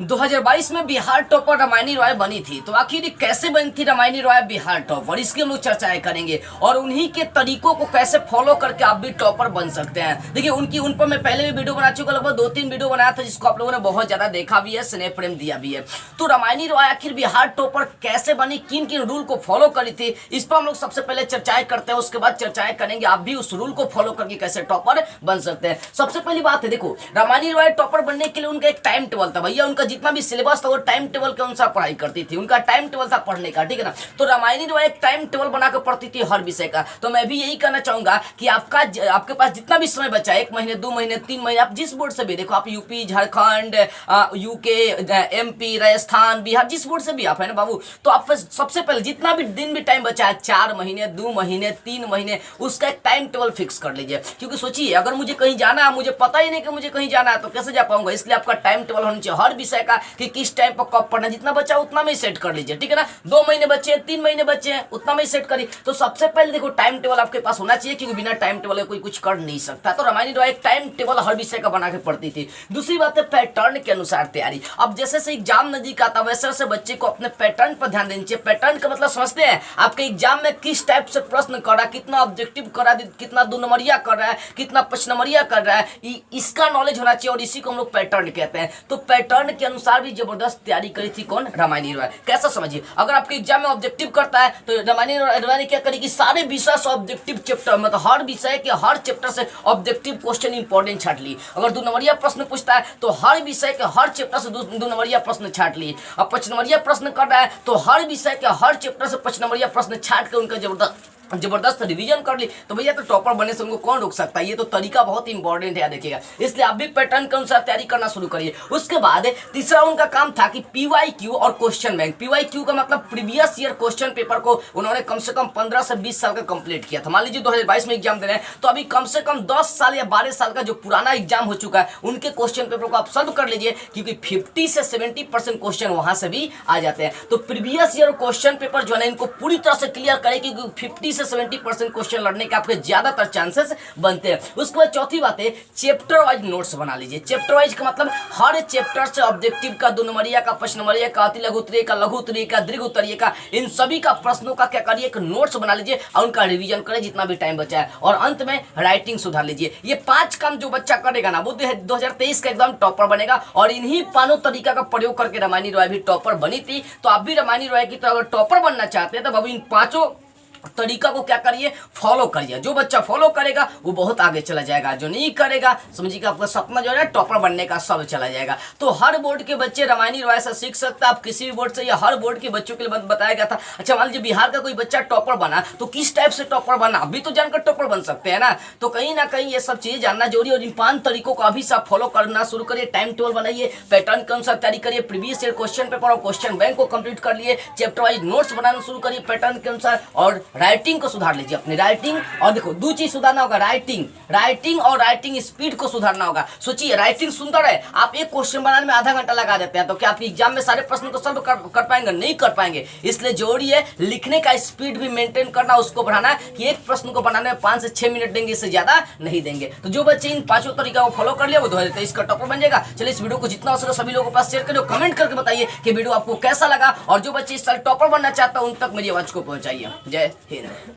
2022 में बिहार टॉपर रामायणी रॉय बनी थी। तो आखिर कैसे बनी थी रामायणी रॉय बिहार टॉपर, इसकी हम लोग चर्चाएं करेंगे और उन्हीं के तरीकों को कैसे फॉलो करके आप भी टॉपर बन सकते हैं। देखिए उन पर मैं पहले भी वीडियो बना चुका, लगभग 2-3 वीडियो बनाया था जिसको आप लोगों ने बहुत ज्यादा देखा भी है, स्नेह प्रेम दिया भी है। तो रामायणी रॉय आखिर बिहार टॉपर कैसे बनी, किन किन रूल को फॉलो करी थी, इस पर हम लोग सबसे पहले चर्चाएं करते हैं। उसके बाद चर्चाएं करेंगे आप भी उस रूल को फॉलो करके कैसे टॉपर बन सकते हैं। सबसे पहली बात है, देखो रामायणी रॉय टॉपर बनने के लिए उनका एक टाइम टेबल था भैया। उनका जितना भी सिलेबस था वो टाइम टेबल के अनुसार पढ़ाई करती थी, उनका टाइम टेबल था पढ़ने का, ठीक है ना। तो रामायणी रॉय एक टाइम टेबल बनाकर पढ़ती थी हर विषय का। तो मैं भी यही कहना चाहूंगा कि आपके पास जितना भी समय बचा, 1 महीने 2 महीने 3 महीने, आप जिस बोर्ड से भी देखो, आप UP, Jharkhand, UK, MP, Rajasthan, Bihar, जिस बोर्ड से भी आप है ना बाबू, तो आप सबसे पहले जितना भी दिन भी टाइम बचा है, 4 महीने 2 महीने 3 महीने, उसका एक टाइम टेबल फिक्स कर लीजिए। क्योंकि सोचिए अगर मुझे कहीं जाना है, मुझे पता ही नहीं कि मुझे कहीं जाना है, तो कैसे जा पाऊंगा। इसलिए आपका टाइम टेबल होना चाहिए हर विषय का कि किस टाइम पर कब पढ़ना, जितना बचा उतना में सेट कर लीजिए, ठीक है ना। 2 महीने बचे हैं, 3 महीने बचे हैं, उतना में सेट करिए। तो सबसे पहले देखो टाइम टेबल आपके पास होना चाहिए, क्योंकि बिना टाइम टेबल के कोई कुछ कर नहीं सकता। तो रामायणी रॉय एक टाइम टेबल हर विषय का बना के पढ़ती थी। दूसरी बात है पैटर्न के अनुसार तैयारी। अब जैसे से एग्जाम नजदीक आता वैसे वैसे बच्चे को अपने पैटर्न पर ध्यान देना चाहिए। पैटर्न का मतलब समझते हैं, आपके एग्जाम में किस टाइप से प्रश्न कर रहा है, कितना ऑब्जेक्टिव कर रहा है, कितना 2 नंबरिया कर रहा है, कितना 5 नंबरिया कर रहा है, इसका नॉलेज होना चाहिए और इसी को हम लोग पैटर्न कहते हैं। तो पैटर्न के अनुसार भी जबरदस्त तैयारी करी थी कौन, रामायणी रॉय। कैसा समझिए, अगर आपके एग्जाम में ऑब्जेक्टिव करता है तो रामायणी रॉय ने क्या करेगी, सारे विषय से ऑब्जेक्टिव चैप्टर, मतलब हर विषय के हर चैप्टर से ऑब्जेक्टिव क्वेश्चन इंपॉर्टेंट छाट ली। अगर 2 नंबरिया प्रश्न पूछता है तो हर विषय के हर चैप्टर से 2 नंबरिया प्रश्न छाट लिए। अब 5 नंबरिया प्रश्न कर रहा है तो हर विषय के हर चैप्टर से 5 नंबरिया प्रश्न छाट के उनका जबरदस्त रिवीजन कर ली। तो भैया तो टॉपर बनने से उनको कौन रोक सकता है। ये तो तरीका बहुत इंपॉर्टेंट है, देखिएगा। इसलिए आप भी पैटर्न के अनुसार तैयारी करना शुरू करिए। उसके बाद तीसरा उनका काम था कि पीवाईक्यू और क्वेश्चन बैंक। पीवाईक्यू का मतलब प्रीवियस ईयर क्वेश्चन पेपर को उन्होंने कम से कम 15 से 20 साल का कंप्लीट किया था। मान लीजिए 2022 में एग्जाम दे रहे हैं तो अभी कम से कम 10 साल या 12 साल का जो पुराना एग्जाम हो चुका है उनके क्वेश्चन पेपर को आप सॉल्व कर लीजिए, क्योंकि 50 से 70% क्वेश्चन वहां से भी आ जाते हैं। तो प्रीवियस ईयर क्वेश्चन पेपर जो है इनको पूरी तरह से क्लियर करें, क्योंकि 50 से 70% क्वेश्चन लड़ने के आपके ज्यादातर चांसेस बनते हैं। उसके बाद चौथी बात है, चैप्टर वाइज नोट्स बना लीजिए। चैप्टर वाइज का मतलब हर चैप्टर से ऑब्जेक्टिव का, 2 नंबरिया का, 5 नंबरिया का, अति लघु उत्तरीय का, लघु उत्तरीय का, दीर्घ उत्तरीय का, इन सभी का प्रश्नों का क्या करिए, एक नोट्स बना लीजिए और उनका रिवीजन करें जितना भी टाइम बचा है। और अंत में राइटिंग सुधार लीजिए। ये 5 काम जो बच्चा करेगा ना, वो 2023 का एकदम टॉपर बनेगा। और इन्हीं 5 तरीका का प्रयोग करके रामायणी रॉय भी टॉपर बनी थी। तो आप भी रामायणी रॉय की तरह अगर टॉपर बनना चाहते हैं तो अब इन 5 तरीका को क्या करिए, फॉलो करिए। जो बच्चा फॉलो करेगा वो बहुत आगे चला जाएगा, जो नहीं करेगा समझिए कि आपका सपना जो है टॉपर बनने का सब चला जाएगा। तो हर बोर्ड के बच्चे रामायणी रॉय से सीख सकते हैं। आप किसी भी बोर्ड से या हर बोर्ड के बच्चों के लिए बताया गया था। अच्छा मान लीजिए बिहार का कोई बच्चा टॉपर बना तो किस टाइप से टॉपर बना, अभी तो जानकर टॉपर बन सकते हैं ना। तो कहीं ना कहीं ये सब चीजें जानना जरूरी है। और इन 5 तरीकों को अभी से आप फॉलो करना शुरू करिए। टाइम टेबल बनाइए, पैटर्न के अनुसार तैयारी करिए, प्रीवियस ईयर क्वेश्चन पेपर और क्वेश्चन बैंक को कंप्लीट कर लिए, चैप्टर वाइज नोट्स बनाना शुरू करिए पैटर्न के अनुसार, और राइटिंग को सुधार लीजिए अपनी राइटिंग। और देखो 2 चीज सुधारना होगा, राइटिंग और राइटिंग स्पीड को सुधारना होगा। सोचिए राइटिंग सुंदर है, आप एक क्वेश्चन बनाने में आधा घंटा लगा देते हैं, तो क्या आप एग्जाम में सारे प्रश्न को सॉल्व कर पाएंगे? नहीं कर पाएंगे। इसलिए जरूरी है लिखने का स्पीड भी मेंटेन करना, उसको बढ़ाना, कि एक प्रश्न को बनाने में 5 से 6 मिनट देंगे, इससे ज्यादा नहीं देंगे। तो जो बच्चे इन 5 तरीका को फॉलो कर लिया वो 2023 का टॉपर बन जाएगा। चलिए इस वीडियो को जितना हो सके सभी लोगों के पास शेयर करिए, कमेंट करके बताइए कि वीडियो आपको कैसा लगा। और जो बच्चे इस साल टॉपर बनना चाहता है उन तक मेरी आवाज को पहुंचाइए। जय हिंद।